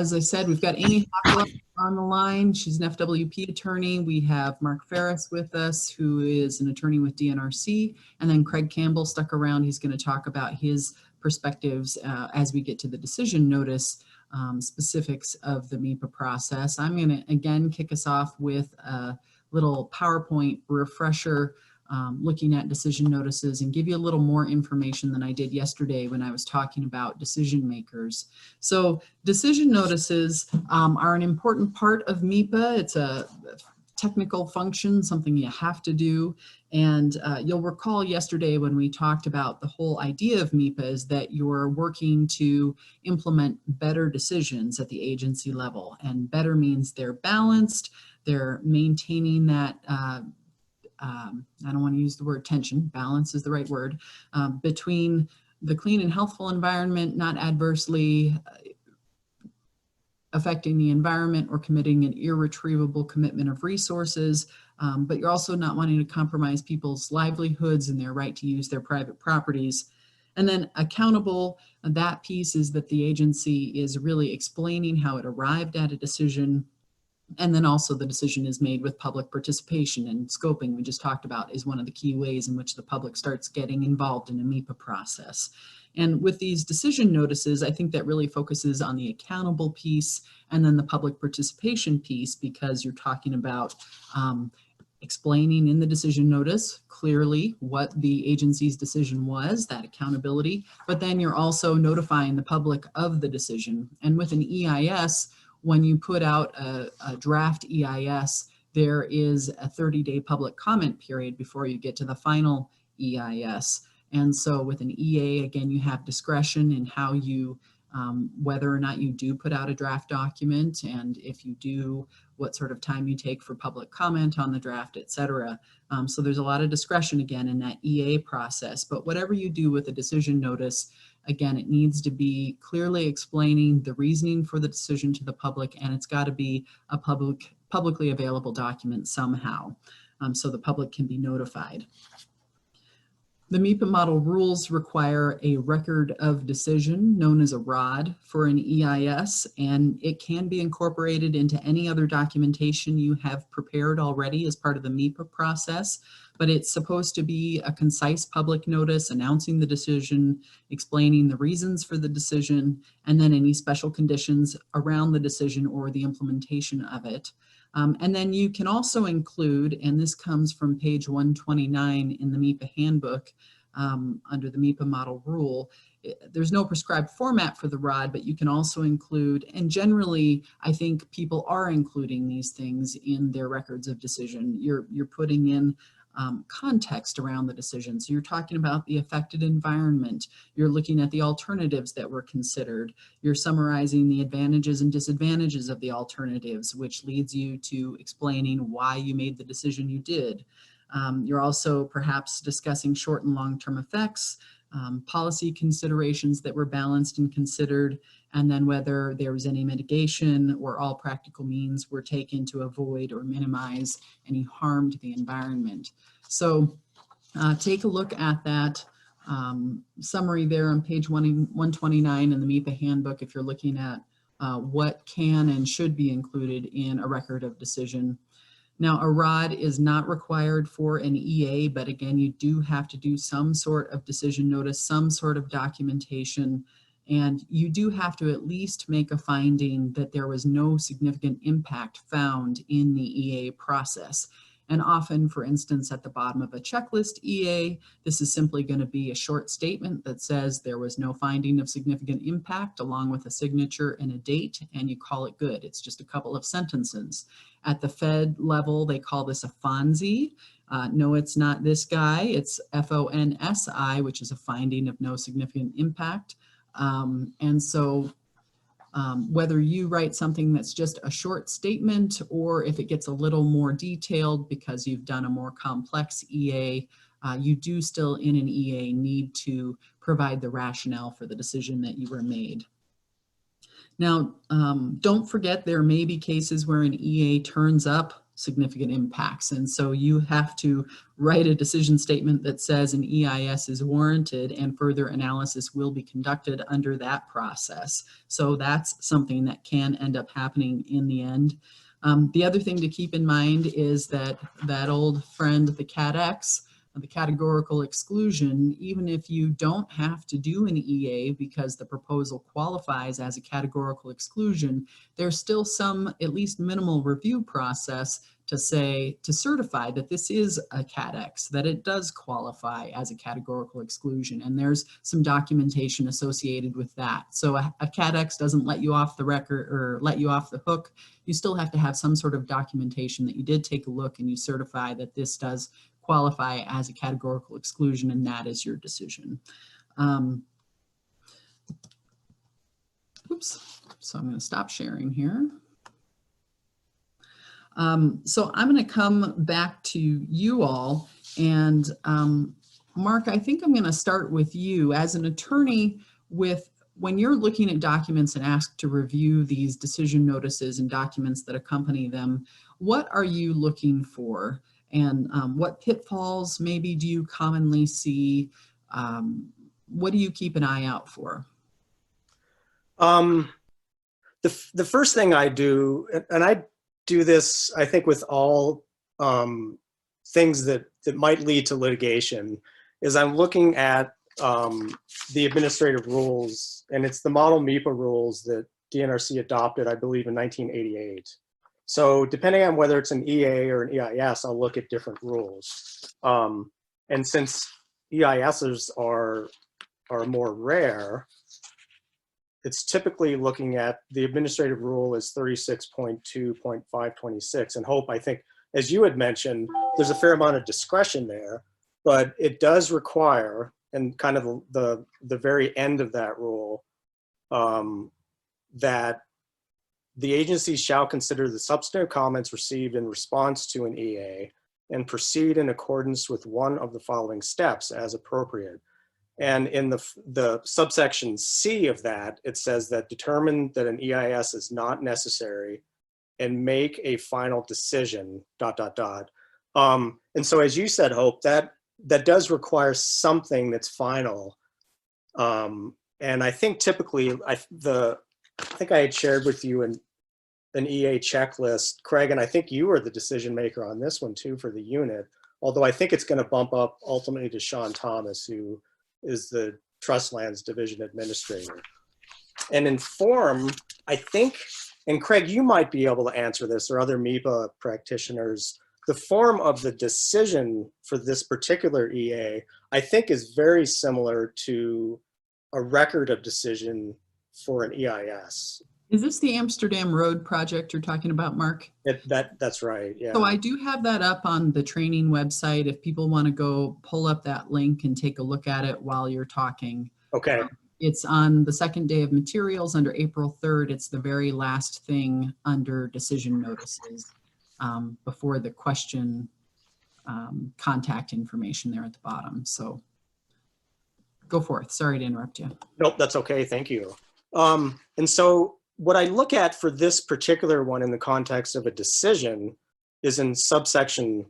As I said, we've got Amy Hockler on the line. She's an FWP attorney. We have Mark Ferris with us, who is an attorney with DNRC, and then Craig Campbell stuck around. He's going to talk about his perspectives as we get to the decision notice specifics of the MEPA process. I'm going to again kick us off with a little PowerPoint refresher looking at decision notices and give you a little more information than I did yesterday when I was talking about decision makers. So decision notices are an important part of MEPA. It's a technical function, something you have to do. And you'll recall yesterday when we talked about the whole idea of MEPA is that you're working to implement better decisions at the agency level. And better means they're balanced, they're maintaining that I don't want to use the word tension, balance is the right word, between the clean and healthful environment, not adversely affecting the environment or committing an irretrievable commitment of resources, but you're also not wanting to compromise people's livelihoods and their right to use their private properties. And then accountable, that piece is that the agency is really explaining how it arrived at a decision. And then also the decision is made with public participation, and scoping we just talked about is one of the key ways in which the public starts getting involved in a MEPA process. And with these decision notices, I think that really focuses on the accountable piece and then the public participation piece, because you're talking about explaining in the decision notice clearly what the agency's decision was, that accountability, but then you're also notifying the public of the decision. And with an EIS, when you put out a draft EIS, there is a 30-day public comment period before you get to the final EIS. And so with an EA, again, you have discretion in how you, whether or not you do put out a draft document, and if you do, what sort of time you take for public comment on the draft, et cetera. So there's a lot of discretion, again, in that EA process. But whatever you do with a decision notice, again, it needs to be clearly explaining the reasoning for the decision to the public, and it's got to be a publicly available document somehow, so the public can be notified. The MEPA model rules require a record of decision known as a ROD for an EIS, and it can be incorporated into any other documentation you have prepared already as part of the MEPA process, but it's supposed to be a concise public notice announcing the decision, explaining the reasons for the decision, and then any special conditions around the decision or the implementation of it. And then you can also include, and this comes from page 129 in the MEPA handbook under the MEPA model rule, there's no prescribed format for the ROD, but you can also include, and generally I think people are including these things in their records of decision. You're putting in context around the decision. So you're talking about the affected environment. You're looking at the alternatives that were considered. You're summarizing the advantages and disadvantages of the alternatives, which leads you to explaining why you made the decision you did. You're also perhaps discussing short and long-term effects, policy considerations that were balanced and considered, and then whether there was any mitigation or all practical means were taken to avoid or minimize any harm to the environment. So take a look at that summary there on page 129 in the MEPA handbook if you're looking at what can and should be included in a record of decision. Now, a ROD is not required for an EA, but again, you do have to do some sort of decision notice, some sort of documentation, and you do have to at least make a finding that there was no significant impact found in the EA process. And often, for instance, at the bottom of a checklist EA, this is simply going to be a short statement that says there was no finding of significant impact along with a signature and a date, and you call it good. It's just a couple of sentences. At the Fed level, they call this a FONSI. No, it's not this guy. It's FONSI, which is a finding of no significant impact. And so whether you write something that's just a short statement or if it gets a little more detailed because you've done a more complex EA, you do still in an EA need to provide the rationale for the decision that you were made. Now, don't forget there may be cases where an EA turns up significant impacts. And so you have to write a decision statement that says an EIS is warranted and further analysis will be conducted under that process. So that's something that can end up happening in the end. The other thing to keep in mind is that that old friend, the CAT-X, the categorical exclusion, even if you don't have to do an EA because the proposal qualifies as a categorical exclusion, there's still some at least minimal review process to certify that this is a CAT-X, that it does qualify as a categorical exclusion. And there's some documentation associated with that. So a CAT-X doesn't let you off the record or let you off the hook. You still have to have some sort of documentation that you did take a look and you certify that this does qualify as a categorical exclusion, and that is your decision. Oops, so I'm going to stop sharing here. So I'm going to come back to you all, and Mark, I think I'm going to start with you as an attorney. When you're looking at documents and asked to review these decision notices and documents that accompany them, what are you looking for? And what pitfalls maybe do you commonly see? What do you keep an eye out for? The first thing I do, and I do this, I think, with all things that might lead to litigation, is I'm looking at the administrative rules, and it's the model MEPA rules that DNRC adopted, I believe, in 1988. So depending on whether it's an EA or an EIS, I'll look at different rules. And since EISs are more rare, it's typically looking at the administrative rule is 36.2.526. And Hope, I think, as you had mentioned, there's a fair amount of discretion there, but it does require, and kind of the very end of that rule, that the agency shall consider the substantive comments received in response to an EA and proceed in accordance with one of the following steps as appropriate. And in the subsection C of that, it says that determine that an EIS is not necessary and make a final decision, ... And so as you said, Hope, that does require something that's final. And I think typically, I think I had shared with you an EA checklist, Craig, and I think you were the decision maker on this one too for the unit, although I think it's going to bump up ultimately to Sean Thomas, who is the Trust Lands Division Administrator. And in form, I think, and Craig, you might be able to answer this, or other MEPA practitioners, the form of the decision for this particular EA, I think, is very similar to a record of decision for an EIS. Is this the Amsterdam Road project you're talking about, Mark? That's right, yeah. So I do have that up on the training website if people want to go pull up that link and take a look at it while you're talking. Okay. It's on the second day of materials under April 3rd. It's the very last thing under decision notices before the question contact information there at the bottom. So go forth. Sorry to interrupt you. Nope, that's okay. Thank you. And so what I look at for this particular one in the context of a decision is in subsection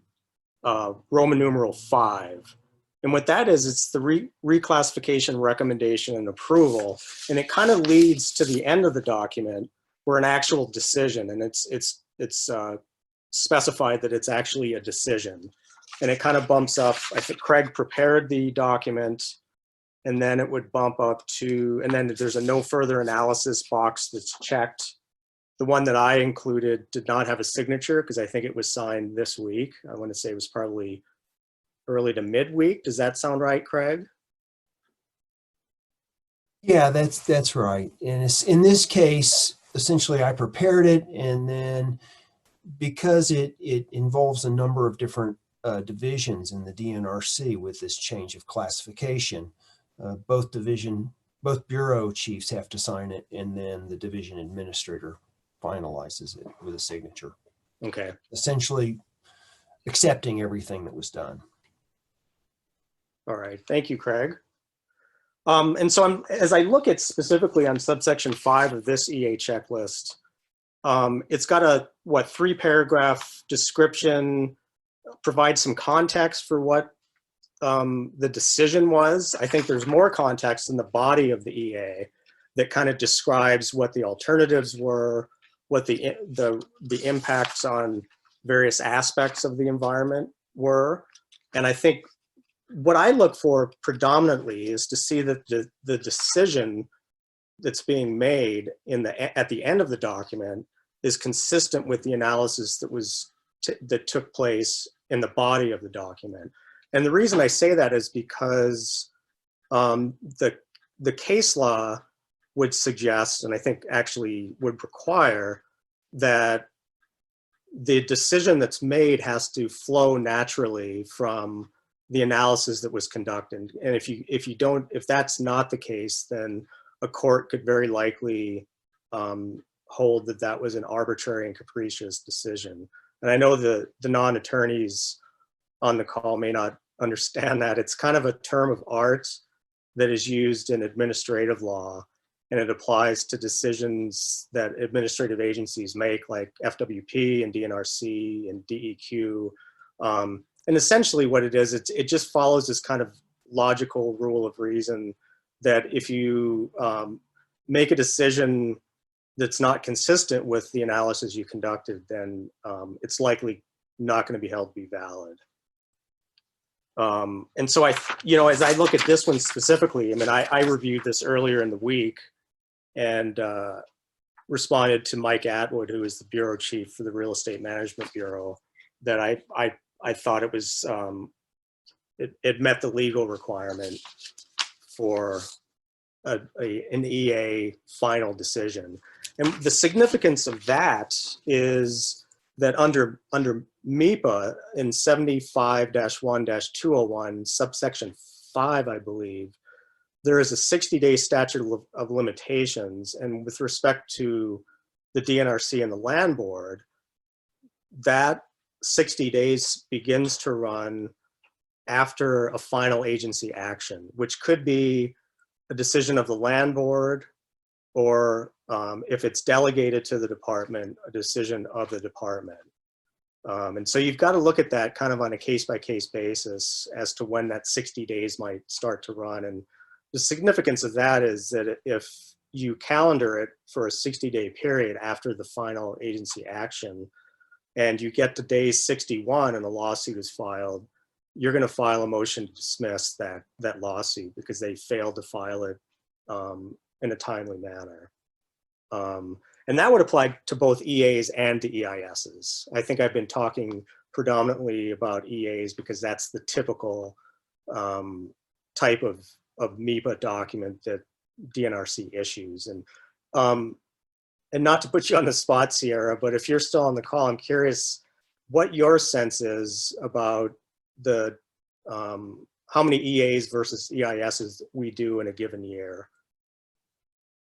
Roman numeral 5. And what that is, it's the reclassification recommendation and approval. And it kind of leads to the end of the document where an actual decision, and it's specified that it's actually a decision. And it kind of bumps up, I think Craig prepared the document, and then it would bump up to, and then there's a no further analysis box that's checked. The one that I included did not have a signature because I think it was signed this week. I want to say it was probably early to midweek. Does that sound right, Craig? Yeah, that's right. And in this case, essentially I prepared it, and then because it involves a number of different divisions in the DNRC with this change of classification, both bureau chiefs have to sign it, and then the division administrator finalizes it with a signature. Okay. Essentially accepting everything that was done. All right. Thank you, Craig. And so as I look at specifically on subsection 5 of this EA checklist, It's got a, 3-paragraph description, provides some context for what the decision was. I think there's more context in the body of the EA that kind of describes what the alternatives were, what the impacts on various aspects of the environment were. And I think what I look for predominantly is to see that the decision that's being made at the end of the document is consistent with the analysis that took place in the body of the document. And the reason I say that is because the case law would suggest, and I think actually would require, that the decision that's made has to flow naturally from the analysis that was conducted. And if that's not the case, then a court could very likely hold that that was an arbitrary and capricious decision. And I know the non-attorneys on the call may not understand that. It's kind of a term of art that is used in administrative law, and it applies to decisions that administrative agencies make, like FWP and DNRC and DEQ. And essentially what it is, it just follows this kind of logical rule of reason that if you make a decision that's not consistent with the analysis you conducted, then it's likely not going to be held to be valid. And so as I look at this one specifically, I mean, I reviewed this earlier in the week and responded to Mike Atwood, who is the bureau chief for the Real Estate Management Bureau, that I thought it was, it met the legal requirement for an EA final decision. And the significance of that is that under MEPA in 75-1-201, subsection 5, I believe, there is a 60-day statute of limitations. And with respect to the DNRC and the Land Board, that 60 days begins to run after a final agency action, which could be a decision of the Land Board, or if it's delegated to the department, a decision of the department. And so you've got to look at that kind of on a case-by-case basis as to when that 60 days might start to run. And the significance of that is that if you calendar it for a 60-day period after the final agency action, and you get to day 61 and the lawsuit is filed, you're going to file a motion to dismiss that lawsuit because they failed to file it in a timely manner. And that would apply to both EAs and to EISs. I think I've been talking predominantly about EAs because that's the typical type of MEPA document that DNRC issues. And not to put you on the spot, Sierra, but if you're still on the call, I'm curious what your sense is about the how many EAs versus EISs we do in a given year.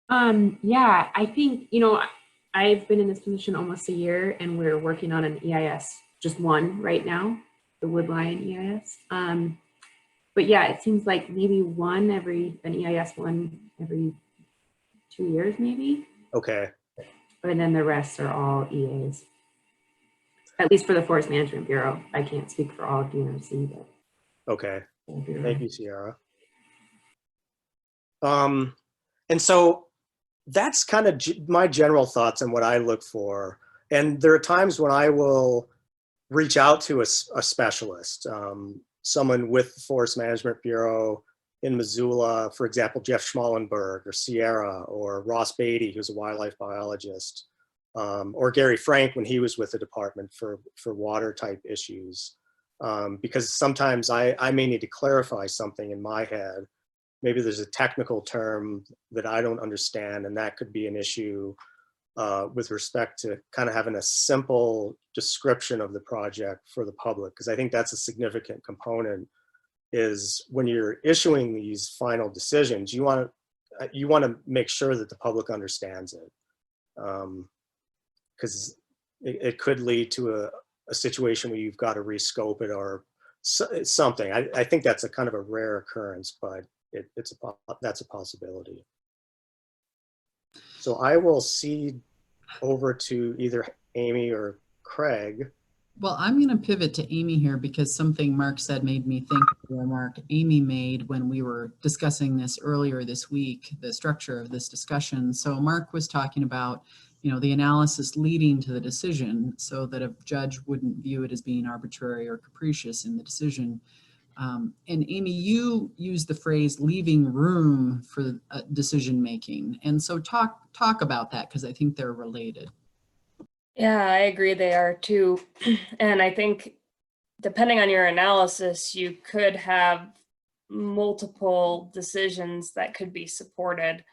Yeah, I think, I've been in this position almost a year, and we're working on an EIS, just one right now, the Woodline EIS. But yeah, it seems like maybe an EIS one every 2 years, maybe. Okay. But then the rest are all EAs, at least for the Forest Management Bureau. I can't speak for all of DNRC, but. Okay. Thank you, Sierra. And so that's kind of my general thoughts on what I look for. And there are times when I will reach out to a specialist, someone with the Forest Management Bureau in Missoula, for example, Jeff Schmallenberg or Sierra or Ross Beatty, who's a wildlife biologist, or Gary Frank when he was with the department for water type issues. Because sometimes I may need to clarify something in my head. Maybe there's a technical term that I don't understand, and that could be an issue with respect to kind of having a simple description of the project for the public, because I think that's a significant component, is when you're issuing these final decisions, you want to make sure that the public understands it, because it could lead to a situation where you've got to rescope it or something. I think that's a kind of a rare occurrence, but that's a possibility. So I will cede over to either Amy or Craig. Well, I'm going to pivot to Amy here because something Mark said made me think of the remark Amy made when we were discussing this earlier this week, the structure of this discussion. So Mark was talking about, the analysis leading to the decision so that a judge wouldn't view it as being arbitrary or capricious in the decision. And Amy, you used the phrase leaving room for decision making. And so talk about that because I think they're related. Yeah, I agree they are too. And I think depending on your analysis, you could have multiple decisions that could be supported.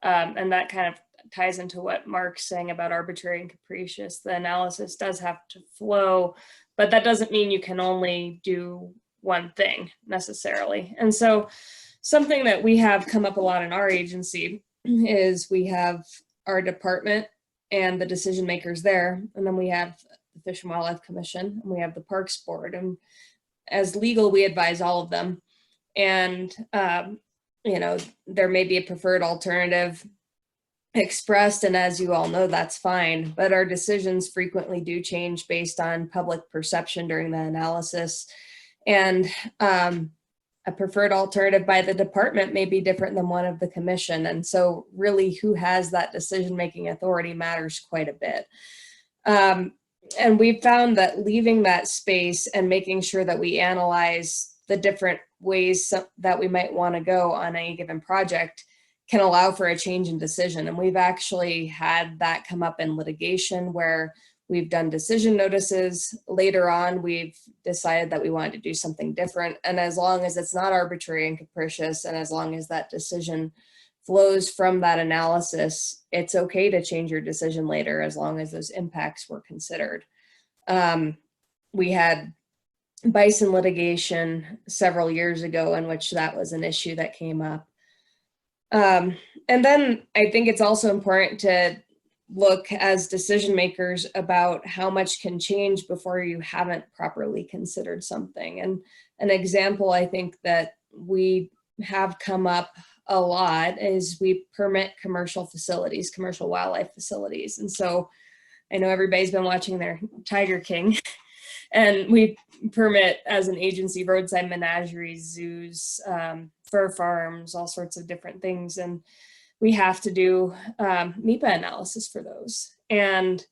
And that kind of ties into what Mark's saying about arbitrary and capricious. The analysis does have to flow, but that doesn't mean you can only do one thing necessarily. And so something that we have come up a lot in our agency is we have our department and the decision makers there. And then we have the Fish and Wildlife Commission, and we have the Parks Board. And as legal, we advise all of them. And, there may be a preferred alternative expressed. And as you all know, that's fine. But our decisions frequently do change based on public perception during the analysis. And a preferred alternative by the department may be different than one of the commission. And so really who has that decision-making authority matters quite a bit. And we've found that leaving that space and making sure that we analyze the different ways that we might want to go on any given project can allow for a change in decision. And we've actually had that come up in litigation where we've done decision notices. Later on, we've decided that we wanted to do something different. And as long as it's not arbitrary and capricious, and as long as that decision flows from that analysis, it's okay to change your decision later as long as those impacts were considered. We had bison litigation several years ago in which that was an issue that came up. And then I think it's also important to look as decision makers about how much can change before you haven't properly considered something. And an example I think that we have come up a lot is we permit commercial facilities, commercial wildlife facilities. And so I know everybody's been watching their Tiger King and we permit as an agency roadside menageries, zoos, fur farms, all sorts of different things. And we have to do MEPA analysis for those. And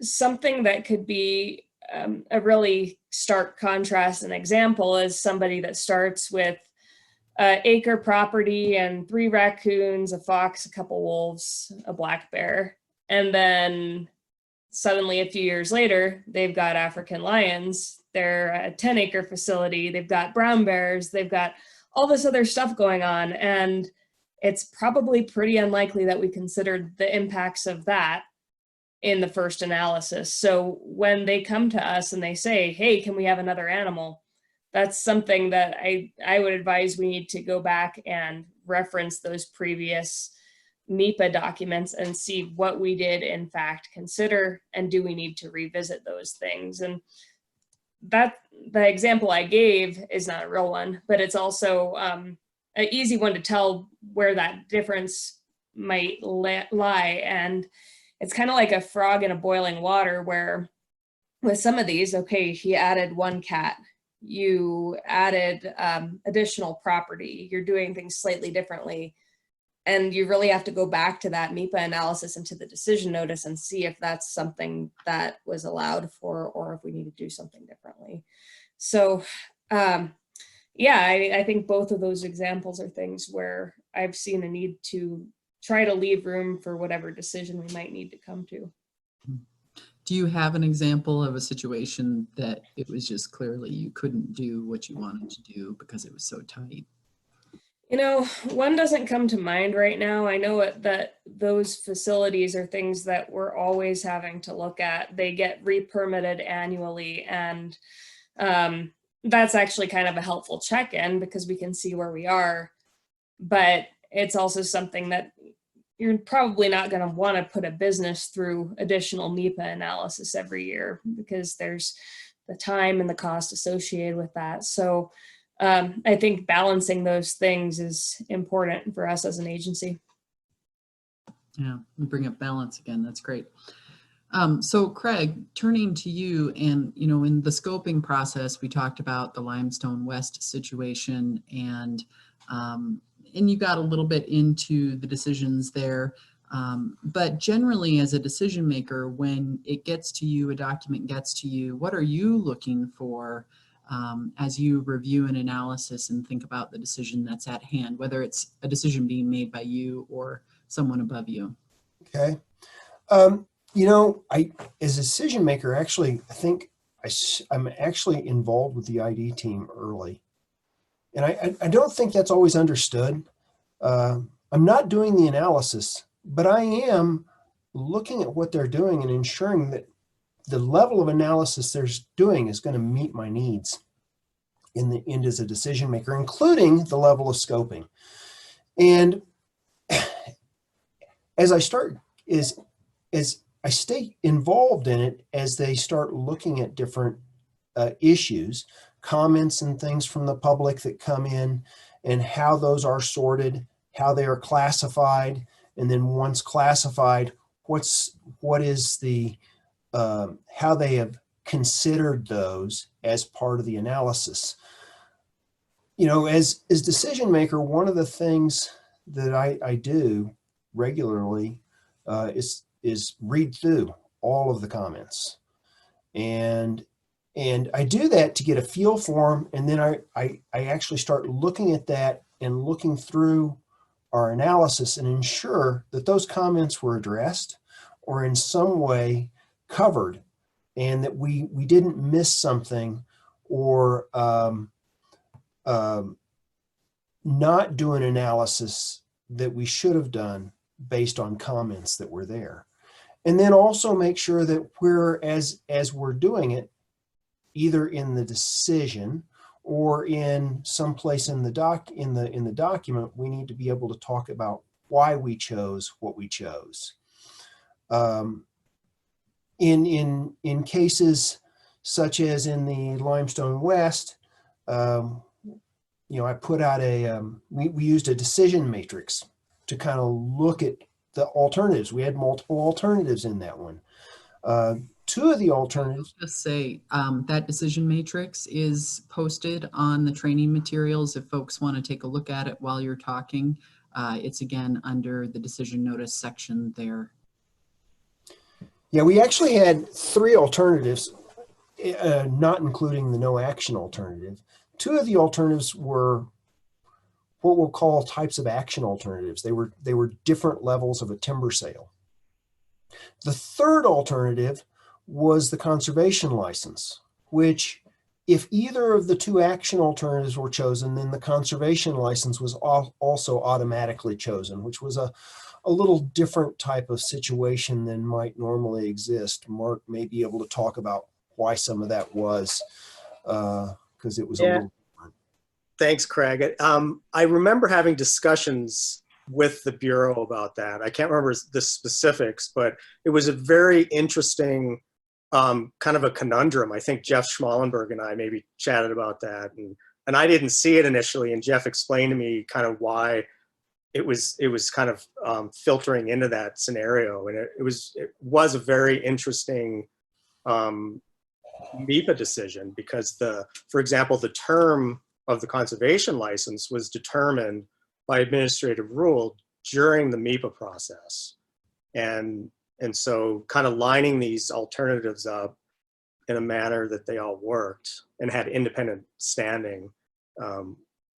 something that could be a really stark contrast and example is somebody that starts with acre property and 3 raccoons, a fox, a couple wolves, a black bear. And then suddenly a few years later, they've got African lions. They're a 10-acre facility. They've got brown bears. They've got all this other stuff going on. And it's probably pretty unlikely that we considered the impacts of that in the first analysis. So when they come to us and they say, hey, can we have another animal? That's something that I would advise we need to go back and reference those previous MEPA documents and see what we did in fact consider, and do we need to revisit those things? And that the example I gave is not a real one, but it's also an easy one to tell where that difference might lie. And it's kind of like a frog in a boiling water, where with some of these, okay, he added 1 cat, you added additional property, you're doing things slightly differently. And you really have to go back to that MEPA analysis and to the decision notice and see if that's something that was allowed for, or if we need to do something differently. So yeah, I think both of those examples are things where I've seen a need to try to leave room for whatever decision we might need to come to. Do you have an example of a situation that it was just clearly you couldn't do what you wanted to do because it was so tight? You know, one doesn't come to mind right now. I know that those facilities are things that we're always having to look at. They get re-permitted annually, and that's actually kind of a helpful check-in because we can see where we are. But it's also something that you're probably not going to want to put a business through additional MEPA analysis every year because there's the time and the cost associated with that. So I think balancing those things is important for us as an agency. Yeah, we bring up balance again. That's great. So Craig, turning to you, and in the scoping process, we talked about the Limestone West situation, and you got a little bit into the decisions there. But generally, as a decision maker, when it gets to you, a document gets to you, what are you looking for as you review an analysis and think about the decision that's at hand, whether it's a decision being made by you or someone above you? Okay. As a decision maker, actually, I think I'm actually involved with the ID team early. And I don't think that's always understood. I'm not doing the analysis, but I am looking at what they're doing and ensuring that the level of analysis they're doing is going to meet my needs in the end as a decision maker, including the level of scoping. And as I stay involved in it, as they start looking at different issues, comments and things from the public that come in, and how those are sorted, how they are classified, and then once classified, what is the how they have considered those as part of the analysis. As decision maker, one of the things that I do regularly is read through all of the comments, and I do that to get a feel for them, and then I actually start looking at that and looking through our analysis and ensure that those comments were addressed or in some way covered, and that we didn't miss something or not do an analysis that we should have done based on comments that were there. And then also make sure that as we're doing it, either in the decision or in some place in the document, we need to be able to talk about why we chose what we chose. In cases such as in the Limestone West, I put out we used a decision matrix to kind of look at the alternatives. We had multiple alternatives in that one. Two of the alternatives. Just say that decision matrix is posted on the training materials if folks want to take a look at it while you're talking. It's again under the decision notice section there. Yeah, we actually had 3 alternatives, not including the no action alternative. 2 of the alternatives were what we'll call types of action alternatives. They were different levels of a timber sale. The 3rd alternative was the conservation license, which if either of the 2 action alternatives were chosen, then the conservation license was also automatically chosen, which was a little different type of situation than might normally exist. Mark may be able to talk about why some of that was, because it was a little different. Thanks, Craig. I remember having discussions with the Bureau about that. I can't remember the specifics, but it was a very interesting kind of a conundrum. I think Jeff Schmallenberg and I maybe chatted about that, and I didn't see it initially, and Jeff explained to me kind of why it was kind of filtering into that scenario, and it was a very interesting MEPA decision, because for example, the term of the conservation license was determined by administrative rule during the MEPA process. And so kind of lining these alternatives up in a manner that they all worked and had independent standing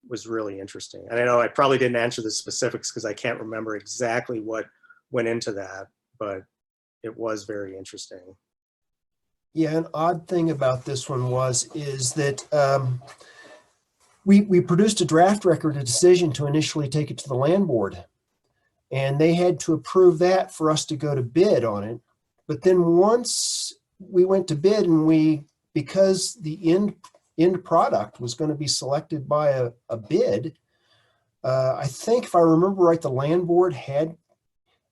was really interesting. And I know I probably didn't answer the specifics because I can't remember exactly what went into that, but it was very interesting. Yeah, an odd thing about this one is that we produced a draft record of decision to initially take it to the land board, and they had to approve that for us to go to bid on it. But then once we went to bid, and because the end product was going to be selected by a bid, I think if I remember right, the land board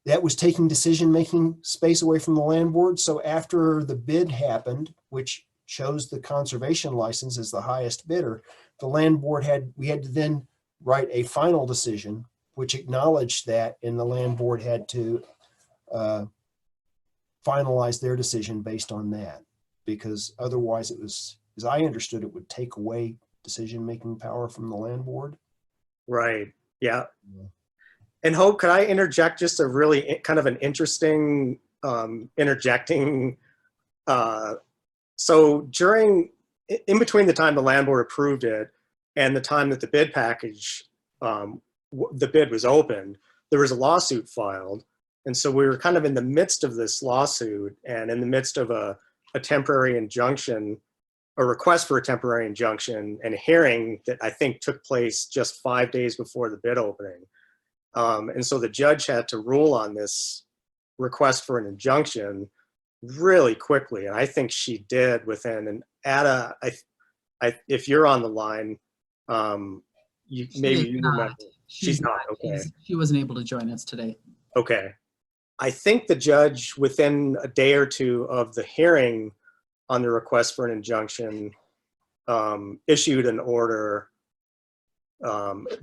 that was taking decision-making space away from the land board. So after the bid happened, which chose the conservation license as the highest bidder, the land board we had to then write a final decision, which acknowledged that, and the land board had to finalize their decision based on that, because otherwise it was, as I understood, it would take away decision-making power from the land board. Right. Yeah. Yeah. And Hope, could I interject just a really kind of an interesting interjecting? So in between the time the land board approved it and the time that the bid package, the bid was opened, there was a lawsuit filed. And so we were kind of in the midst of this lawsuit and in the midst of a temporary injunction, a request for a temporary injunction, and a hearing that I think took place just 5 days before the bid opening. And so the judge had to rule on this request for an injunction really quickly. And I think she did within an, if you're on the line, maybe you remember. She's not, okay. She wasn't able to join us today. Okay. I think the judge, within a day or two of the hearing on the request for an injunction, issued an order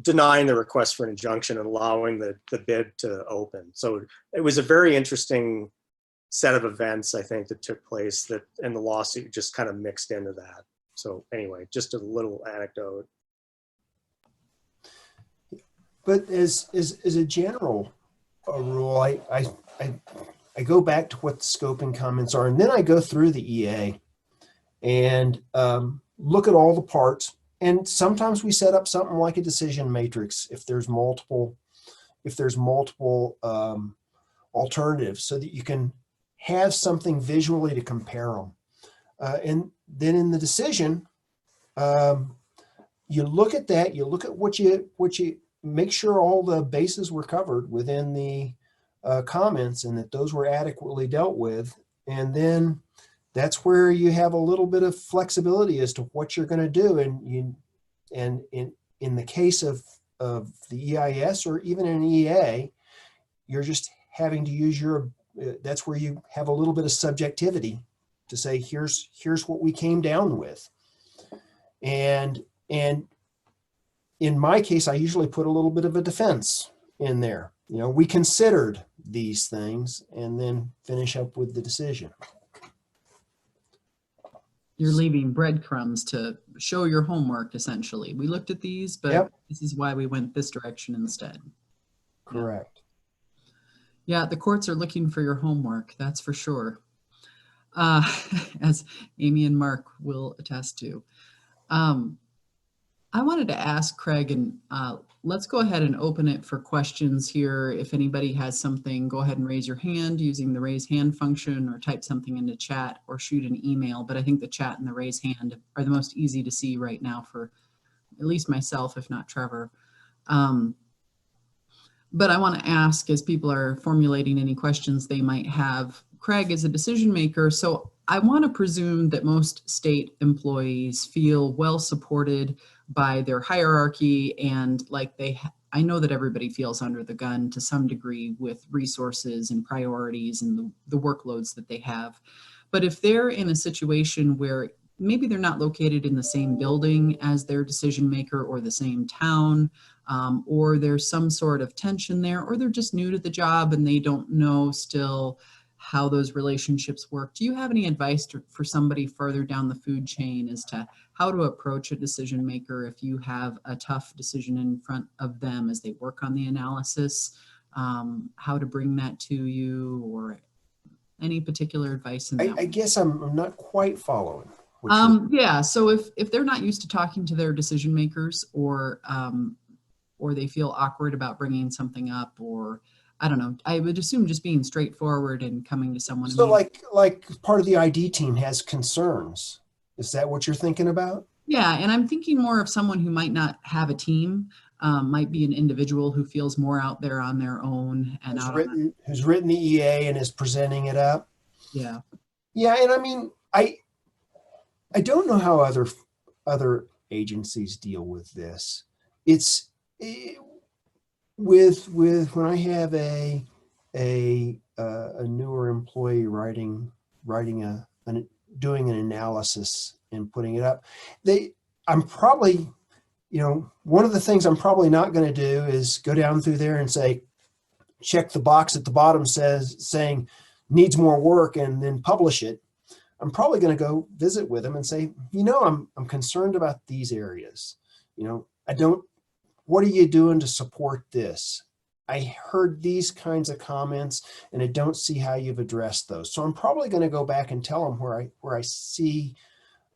denying the request for an injunction and allowing the bid to open. So it was a very interesting set of events, I think, that took place, that, and the lawsuit just kind of mixed into that. So anyway, just a little anecdote. But as a general rule, I go back to what the scoping comments are, and then I go through the EA and look at all the parts. And sometimes we set up something like a decision matrix if there's multiple alternatives, so that you can have something visually to compare them. And then in the decision, you look at that, you look at what you make sure all the bases were covered within the comments and that those were adequately dealt with. And then that's where you have a little bit of flexibility as to what you're going to do. And in the case of the EIS or even an EA, you're just having to use that's where you have a little bit of subjectivity to say, here's what we came down with. And in my case, I usually put a little bit of a defense in there. You know, we considered these things, and then finish up with the decision. You're leaving breadcrumbs to show your homework, essentially. We looked at these, but Yep. This is why we went this direction instead. Correct. Yeah, the courts are looking for your homework, that's for sure. As Amy and Mark will attest to. I wanted to ask Craig, and let's go ahead and open it for questions here. If anybody has something, go ahead and raise your hand using the raise hand function, or type something into chat, or shoot an email. But I think the chat and the raise hand are the most easy to see right now for at least myself, if not Trevor. But I want to ask, as people are formulating any questions they might have, Craig is a decision maker, so I want to presume that most state employees feel well supported by their hierarchy, and like I know that everybody feels under the gun to some degree with resources and priorities and the workloads that they have. But if they're in a situation where maybe they're not located in the same building as their decision maker or the same town, or there's some sort of tension there, or they're just new to the job and they don't know still how those relationships work. Do you have any advice for somebody further down the food chain as to how to approach a decision maker if you have a tough decision in front of them as they work on the analysis, how to bring that to you, or any particular advice in that? I guess I'm not quite following. Yeah, so if they're not used to talking to their decision makers, or they feel awkward about bringing something up, or I don't know, I would assume just being straightforward and coming to someone. So like part of the ID team has concerns. Is that what you're thinking about? Yeah, and I'm thinking more of someone who might not have a team, might be an individual who feels more out there on their own and who's written the EA and is presenting it up. Yeah. Yeah, and I mean, I don't know how other agencies deal with this. It's with when I have a newer employee doing an analysis and putting it up, I'm probably one of the things I'm probably not going to do is go down through there and say, check the box at the bottom saying needs more work and then publish it. I'm probably going to go visit with them and say, I'm concerned about these areas. What are you doing to support this? I heard these kinds of comments and I don't see how you've addressed those. So I'm probably going to go back and tell them where I see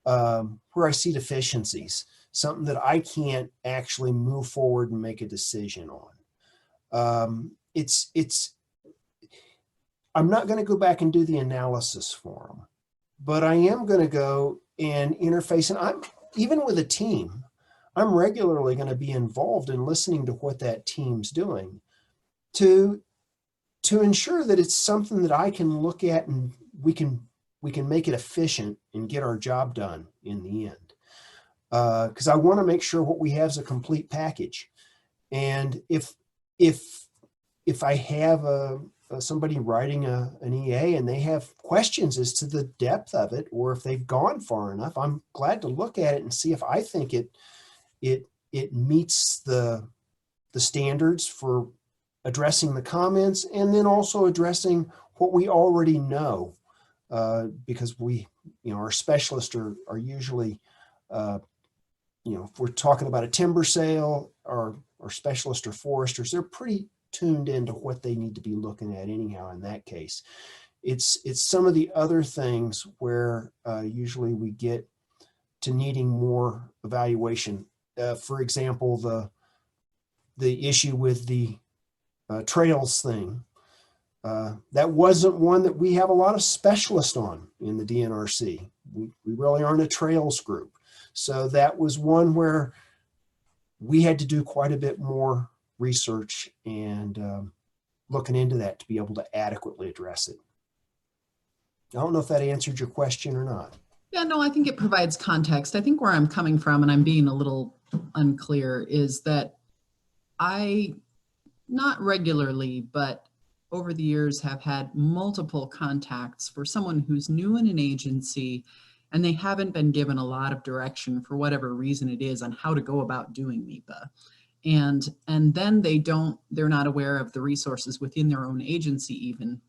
deficiencies, something that I can't actually move forward and make a decision on. I'm not going to go back and do the analysis for them, but I am going to go and interface. And even with a team, I'm regularly going to be involved in listening to what that team's doing to ensure that it's something that I can look at and we can make it efficient and get our job done in the end. Because I want to make sure what we have is a complete package. And if I have somebody writing an EA and they have questions as to the depth of it, or if they've gone far enough, I'm glad to look at it and see if I think it meets the standards for addressing the comments and then also addressing what we already know, because our specialists are usually, if we're talking about a timber sale or specialists or foresters, they're pretty tuned into what they need to be looking at anyhow. In that case, it's some of the other things where usually we get to needing more evaluation. For example, the issue with the trails thing, that wasn't one that we have a lot of specialists on in the DNRC. We really aren't a trails group. So that was one where we had to do quite a bit more research and looking into that to be able to adequately address it. I don't know if that answered your question or not. Yeah, no, I think it provides context. I think where I'm coming from, and I'm being a little unclear, is that I, not regularly, but over the years have had multiple contacts for someone who's new in an agency and they haven't been given a lot of direction for whatever reason it is on how to go about doing MEPA. And then they're not aware of the resources within their own agency even,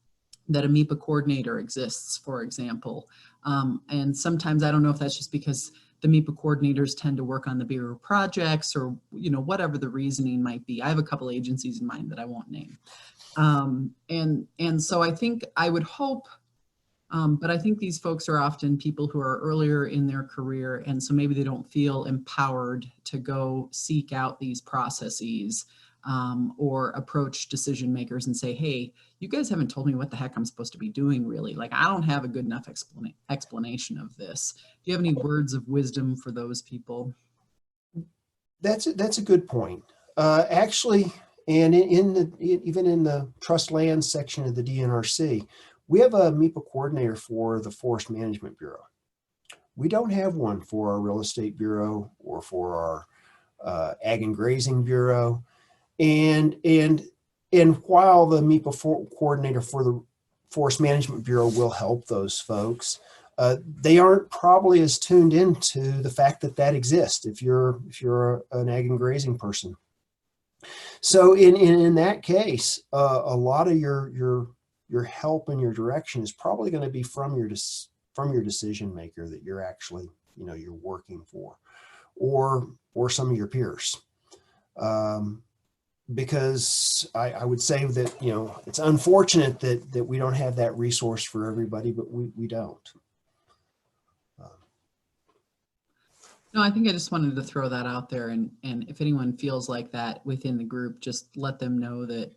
that a MEPA coordinator exists, for example. And sometimes I don't know if that's just because the MEPA coordinators tend to work on the bigger projects or, whatever the reasoning might be. I have a couple agencies in mind that I won't name. And so I think I would hope, but I think these folks are often people who are earlier in their career, and so maybe they don't feel empowered to go seek out these processes or approach decision makers and say, hey, you guys haven't told me what the heck I'm supposed to be doing really. Like, I don't have a good enough explanation of this. Do you have any words of wisdom for those people? That's a good point. Actually, and even in the trust land section of the DNRC, we have a MEPA coordinator for the Forest Management Bureau. We don't have one for our Real Estate Bureau or for our Ag and Grazing Bureau. And while the MEPA coordinator for the Forest Management Bureau will help those folks, they aren't probably as tuned into the fact that exists if you're an Ag and Grazing person. So in that case, a lot of your help and your direction is probably going to be from your decision maker that you're actually you're working for, or some of your peers. Because I would say that it's unfortunate that we don't have that resource for everybody, but we don't. No, I think I just wanted to throw that out there, and if anyone feels like that within the group, just let them know that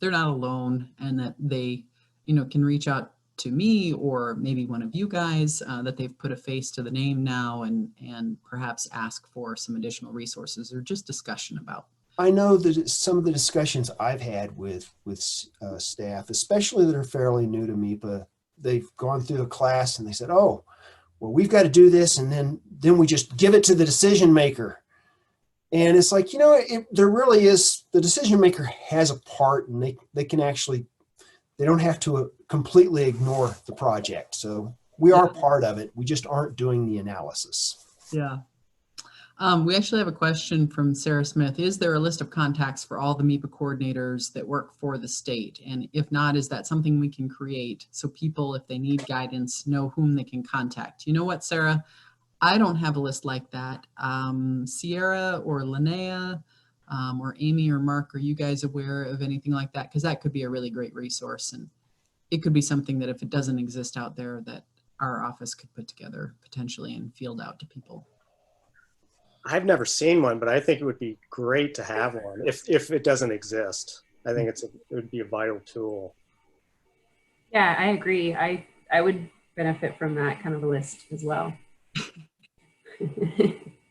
they're not alone, and that they can reach out to me or maybe one of you guys, that they've put a face to the name now, and perhaps ask for some additional resources or just discussion about. I know that some of the discussions I've had with staff, especially that are fairly new to MEPA, they've gone through a class and they said, oh, well, we've got to do this, and then we just give it to the decision maker. And it's like, there really is, the decision maker has a part, and they can actually, they don't have to completely ignore the project. So we are part of it. We just aren't doing the analysis. Yeah. We actually have a question from Sarah Smith. Is there a list of contacts for all the MEPA coordinators that work for the state? And if not, is that something we can create so people, if they need guidance, know whom they can contact? You know what, Sarah? I don't have a list like that. Sierra or Linnea or Amy or Mark, are you guys aware of anything like that? Because that could be a really great resource. And it could be something that if it doesn't exist out there, that our office could put together potentially and field out to people. I've never seen one, but I think it would be great to have one if it doesn't exist. I think it would be a vital tool. Yeah, I agree. I would benefit from that kind of a list as well.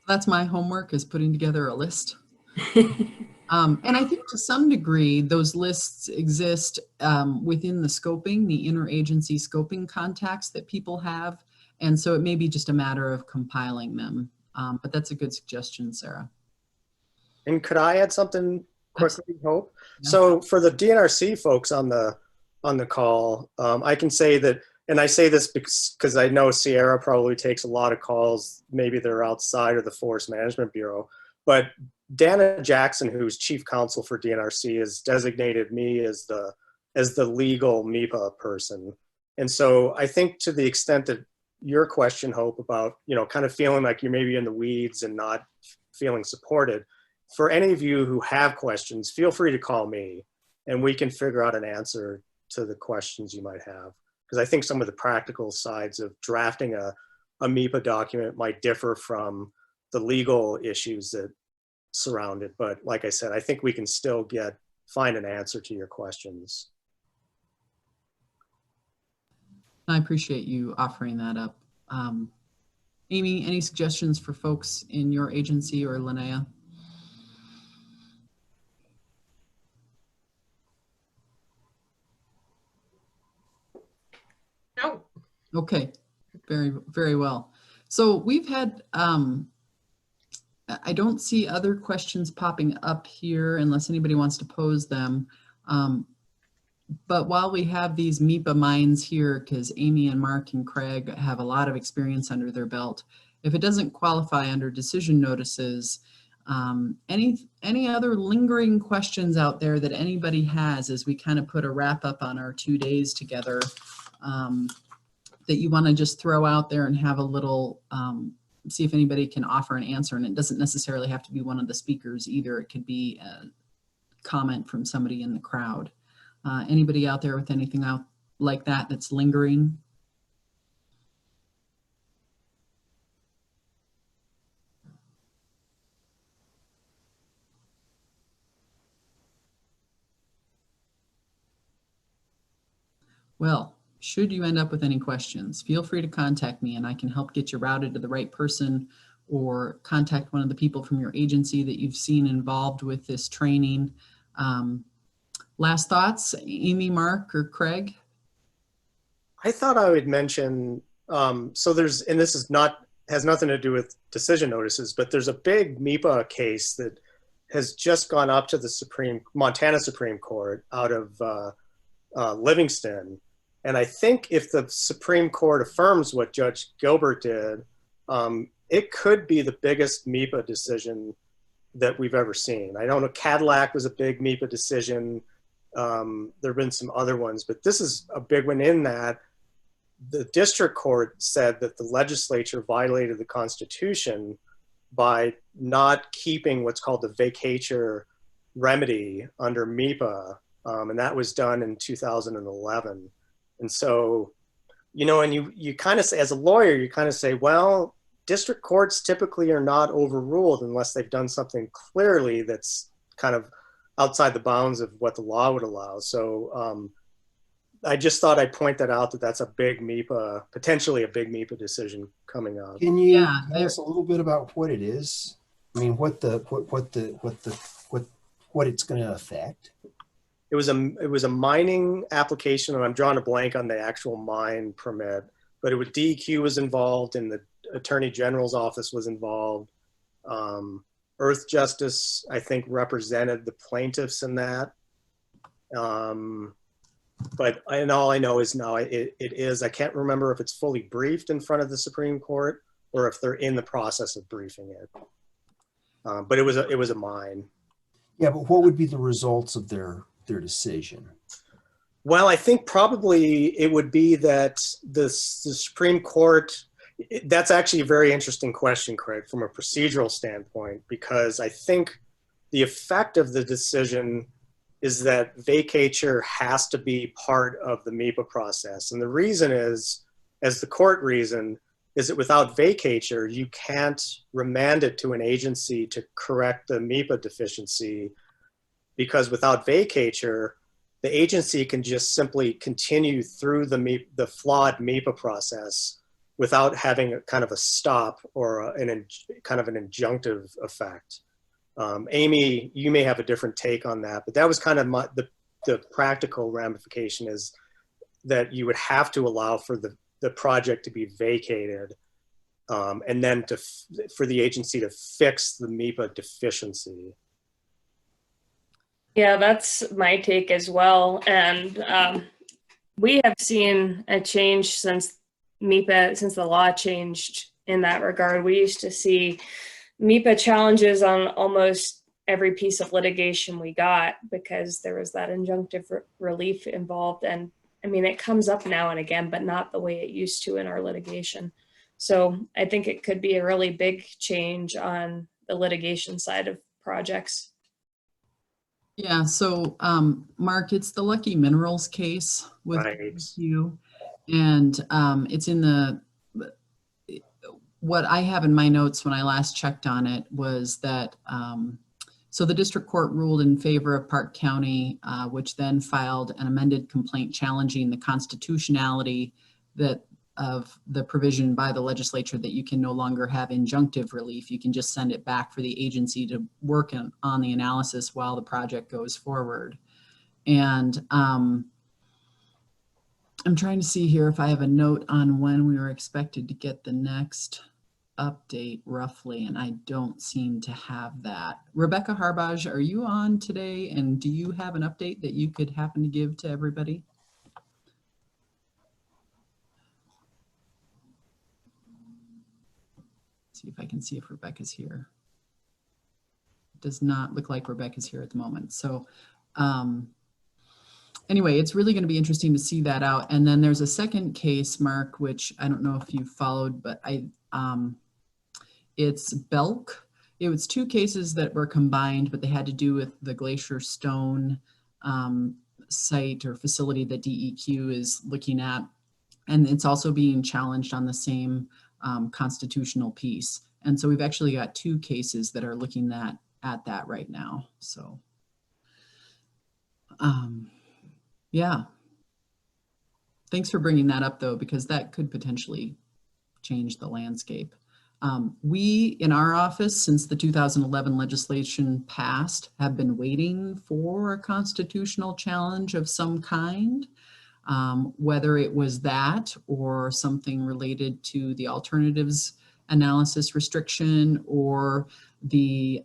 That's my homework, is putting together a list. And I think to some degree, those lists exist within the scoping, the interagency scoping contacts that people have. And so it may be just a matter of compiling them. But that's a good suggestion, Sarah. And could I add something quickly, Hope? Yeah. So for the DNRC folks on the call, I can say that, and I say this because I know Sierra probably takes a lot of calls. Maybe they're outside of the Forest Management Bureau, but Dana Jackson, who's chief counsel for DNRC, has designated me as the legal MEPA person. And so I think to the extent that your question, Hope, about, kind of feeling like you're maybe in the weeds and not feeling supported, for any of you who have questions, feel free to call me and we can figure out an answer to the questions you might have. Because I think some of the practical sides of drafting a MEPA document might differ from the legal issues that surround it. But like I said, I think we can still find an answer to your questions. I appreciate you offering that up. Amy, any suggestions for folks in your agency or Linnea? No. Okay, very, very well. So we've had, I don't see other questions popping up here unless anybody wants to pose them. But while we have these MEPA minds here, because Amy and Mark and Craig have a lot of experience under their belt, if it doesn't qualify under decision notices, any other lingering questions out there that anybody has as we kind of put a wrap up on our 2 days together, that you want to just throw out there and have a little, see if anybody can offer an answer. And it doesn't necessarily have to be one of the speakers either. It could be a comment from somebody in the crowd. Anybody out there with anything out like that that's lingering? Well, should you end up with any questions, feel free to contact me and I can help get you routed to the right person, or contact one of the people from your agency that you've seen involved with this training. Last thoughts, Amy, Mark, or Craig? I thought I would mention, so there's, and this is has nothing to do with decision notices, but there's a big MEPA case that has just gone up to the Montana Supreme Court out of Livingston. And I think if the Supreme Court affirms what Judge Gilbert did, it could be the biggest MEPA decision that we've ever seen. I don't know, Cadillac was a big MEPA decision. There have been some other ones, but this is a big one in that the district court said that the legislature violated the Constitution by not keeping what's called the vacatur remedy under MEPA. And that was done in 2011. And so, and you kind of say, as a lawyer, you kind of say, well, district courts typically are not overruled unless they've done something clearly that's kind of outside the bounds of what the law would allow. So I just thought I'd point that out, that's a big MEPA, potentially a big MEPA decision coming up. Can you tell us a little bit about what it is? I mean, what it's going to affect? It was a mining application, and I'm drawing a blank on the actual mine permit, but it was DEQ was involved, and the Attorney General's office was involved. Earth Justice, I think, represented the plaintiffs in that. But all I know is now it is, I can't remember if it's fully briefed in front of the Supreme Court or if they're in the process of briefing it. But it was a mine. Yeah, but what would be the results of their decision? Well, I think probably it would be that the Supreme Court, that's actually a very interesting question, Craig, from a procedural standpoint, because I think the effect of the decision is that vacatur has to be part of the MEPA process. And the reason is, as the court reasoned, is that without vacatur, you can't remand it to an agency to correct the MEPA deficiency, because without vacatur, the agency can just simply continue through the flawed MEPA process without having a kind of a stop or kind of an injunctive effect. Amy, you may have a different take on that, but that was kind of the practical ramification, is that you would have to allow for the project to be vacated, and then for the agency to fix the MEPA deficiency. Yeah, that's my take as well. And we have seen a change since MEPA, since the law changed in that regard. We used to see MEPA challenges on almost every piece of litigation we got because there was that injunctive relief involved. And I mean, it comes up now and again, but not the way it used to in our litigation. So I think it could be a really big change on the litigation side of projects. Yeah, so Mark, it's the Lucky Minerals case with you, and it's in what I have in my notes when I last checked on it was that, so the district court ruled in favor of Park County, which then filed an amended complaint challenging the constitutionality of the provision by the legislature that you can no longer have injunctive relief. You can just send it back for the agency to work on the analysis while the project goes forward. And I'm trying to see here if I have a note on when we were expected to get the next update roughly, and I don't seem to have that. Rebecca Harbaj, are you on today? And do you have an update that you could happen to give to everybody? See if I can see if Rebecca's here. It does not look like Rebecca's here at the moment. So anyway, it's really going to be interesting to see that out. And then there's a second case, Mark, which I don't know if you followed, but it's Belk. It was two cases that were combined, but they had to do with the Glacier Stone site or facility that DEQ is looking at. And it's also being challenged on the same constitutional piece. And so we've actually got two cases that are looking at that right now. So yeah, thanks for bringing that up though, because that could potentially change the landscape. We in our office, since the 2011 legislation passed, have been waiting for a constitutional challenge of some kind. Whether it was that or something related to the alternatives analysis restriction or the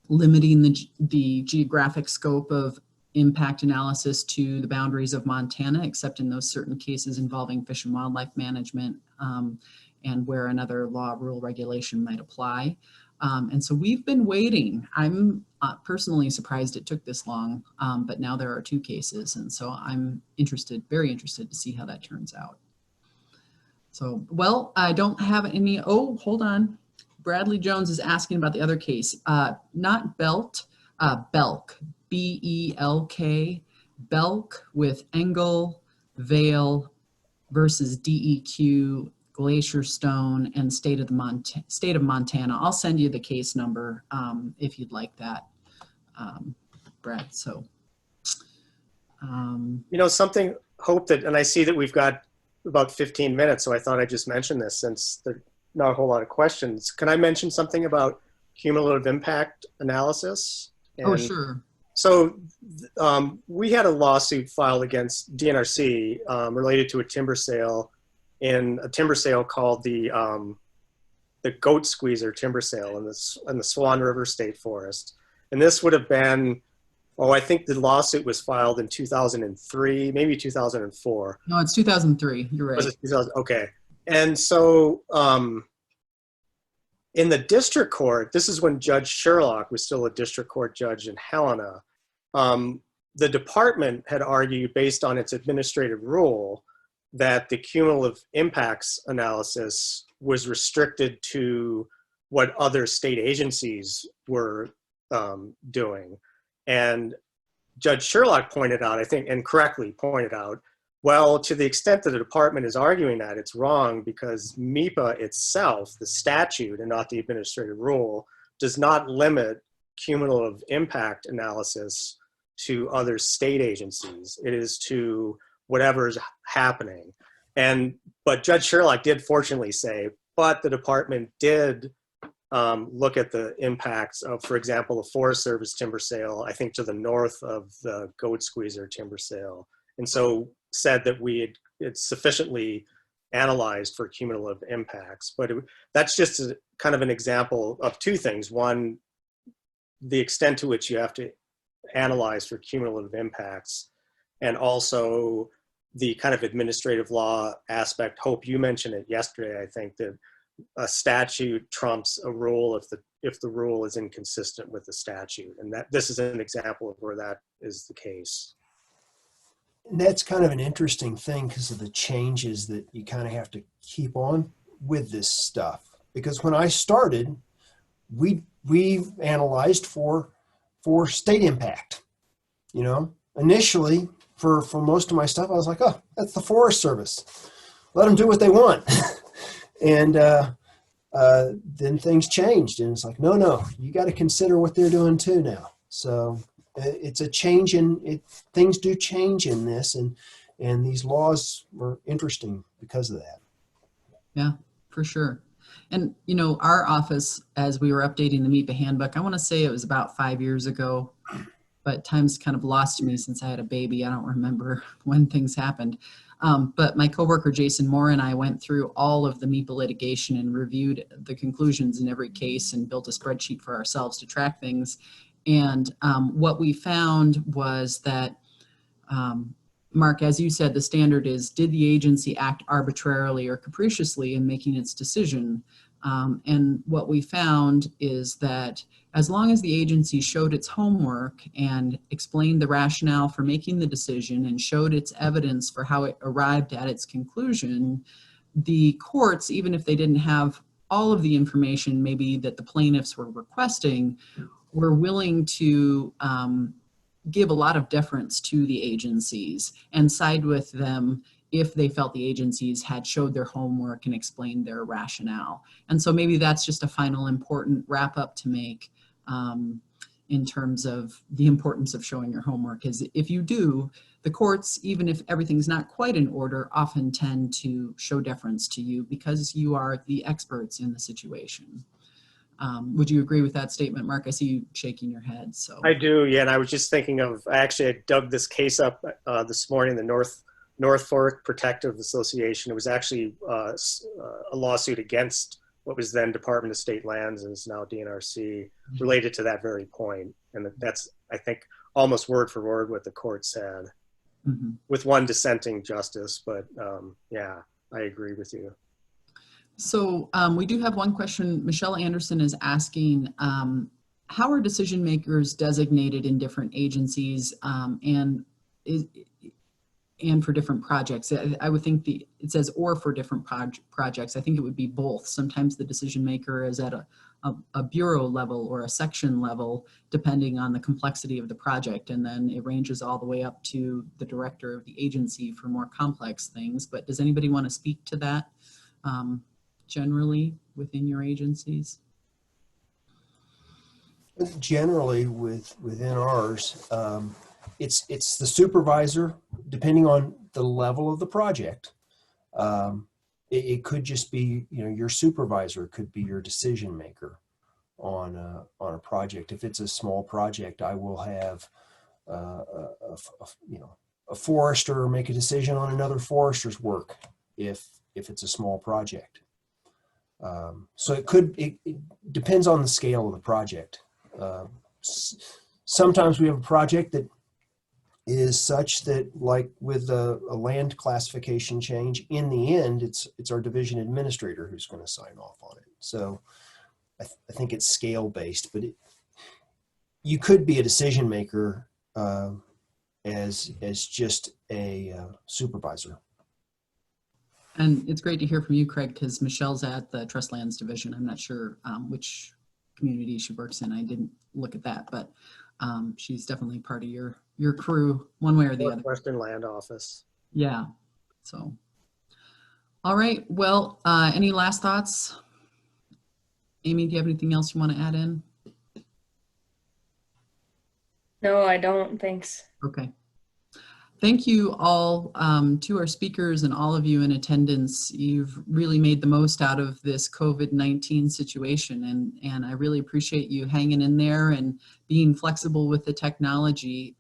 limiting the geographic scope of impact analysis to the boundaries of Montana, except in those certain cases involving fish and wildlife management and where another law, rule, regulation might apply. And so we've been waiting. I'm personally surprised it took this long, but now there are two cases. And so I'm very interested to see how that turns out. So, well, I don't have any, oh, hold on. Bradley Jones is asking about the other case, not Belk, B-E-L-K, Belk with Engel, Vale versus DEQ, Glacier Stone, and state of Montana. I'll send you the case number if you'd like that, Brad. So, you know, something, Hope, that, and I see that we've got about 15 minutes, so I thought I'd just mention this since there's not a whole lot of questions. Can I mention something about cumulative impact analysis? oh, sure. So we had a lawsuit filed against DNRC related to a timber sale called the Goat Squeezer timber sale in the Swan River State Forest. And this would have been, I think the lawsuit was filed in 2003, maybe 2004. No, it's 2003. You're right. Was it 2000? Okay. And so in the district court, this is when Judge Sherlock was still a district court judge in Helena. The department had argued, based on its administrative rule, that the cumulative impacts analysis was restricted to what other state agencies were doing. And Judge Sherlock pointed out, I think, and correctly pointed out, well, to the extent that the department is arguing that, it's wrong, because MEPA itself, the statute and not the administrative rule, does not limit cumulative impact analysis to other state agencies. It is to whatever's happening. But Judge Sherlock did fortunately say, but the department did look at the impacts of, for example, the Forest Service timber sale, I think to the north of the Goat Squeezer timber sale. And so said that it's sufficiently analyzed for cumulative impacts. But that's just kind of an example of two things. One, the extent to which you have to analyze for cumulative impacts, and also the kind of administrative law aspect. Hope, you mentioned it yesterday, I think, that a statute trumps a rule if the rule is inconsistent with the statute. And that this is an example of where that is the case. And that's kind of an interesting thing because of the changes that you kind of have to keep on with this stuff. Because when I started, we analyzed for state impact. You know, initially for most of my stuff, I was like, oh, that's the Forest Service. Let them do what they want. And then things changed, and it's like, no, you got to consider what they're doing too now. So it's a change things do change in this, and these laws were interesting because of that. Yeah, for sure. And, you know, our office, as we were updating the MEPA handbook, I want to say it was about 5 years ago, but time's kind of lost to me since I had a baby. I don't remember when things happened. But my coworker, Jason Moore, and I went through all of the MEPA litigation and reviewed the conclusions in every case and built a spreadsheet for ourselves to track things. And what we found was that, Mark, as you said, the standard is, did the agency act arbitrarily or capriciously in making its decision? And what we found is that as long as the agency showed its homework and explained the rationale for making the decision and showed its evidence for how it arrived at its conclusion, the courts, even if they didn't have all of the information maybe that the plaintiffs were requesting, were willing to give a lot of deference to the agencies and side with them if they felt the agencies had showed their homework and explained their rationale. And so maybe that's just a final important wrap up to make in terms of the importance of showing your homework, is if you do, the courts, even if everything's not quite in order, often tend to show deference to you because you are the experts in the situation. Would you agree with that statement, Mark? I see you shaking your head. So I do, yeah. And I was just thinking of, I dug this case up this morning, the North Fork Protective Association. It was actually a lawsuit against what was then Department of State Lands and is now DNRC, related to that very point. And that's, I think, almost word for word what the court said, with one dissenting justice. But yeah, I agree with you. So we do have one question. Michelle Anderson is asking, how are decision makers designated in different agencies and for different projects? I would think it says or for different projects. I think it would be both. Sometimes the decision maker is at a bureau level or a section level, depending on the complexity of the project. And then it ranges all the way up to the director of the agency for more complex things. But does anybody want to speak to that generally within your agencies? Generally within ours, it's the supervisor, depending on the level of the project. It could just be, you know, your supervisor could be your decision maker on a project. If it's a small project, I will have a forester make a decision on another forester's work if it's a small project. So it depends on the scale of the project. Sometimes we have a project that is such that, like with a land classification change, in the end, it's our division administrator who's going to sign off on it. So I think it's scale based, but you could be a decision maker as just a supervisor. And it's great to hear from you, Craig, because Michelle's at the Trust Lands Division. I'm not sure which community she works in. I didn't look at that, but she's definitely part of your crew one way or the other. Northwestern Land Office. Yeah. So, all right. Well, any last thoughts? Amy, do you have anything else you want to add in? No, I don't. Thanks. Okay. Thank you all to our speakers and all of you in attendance. You've really made the most out of this COVID-19 situation, and I really appreciate you hanging in there and being flexible with the technology.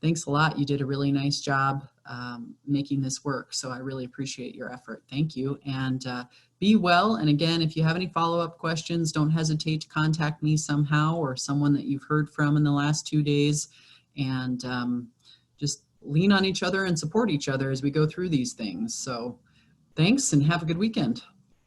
Thanks a lot. You did a really nice job making this work, so I really appreciate your effort. Thank you, and be well. And again, if you have any follow-up questions, don't hesitate to contact me somehow or someone that you've heard from in the last 2 days, and just lean on each other and support each other as we go through these things. So thanks and have a good weekend.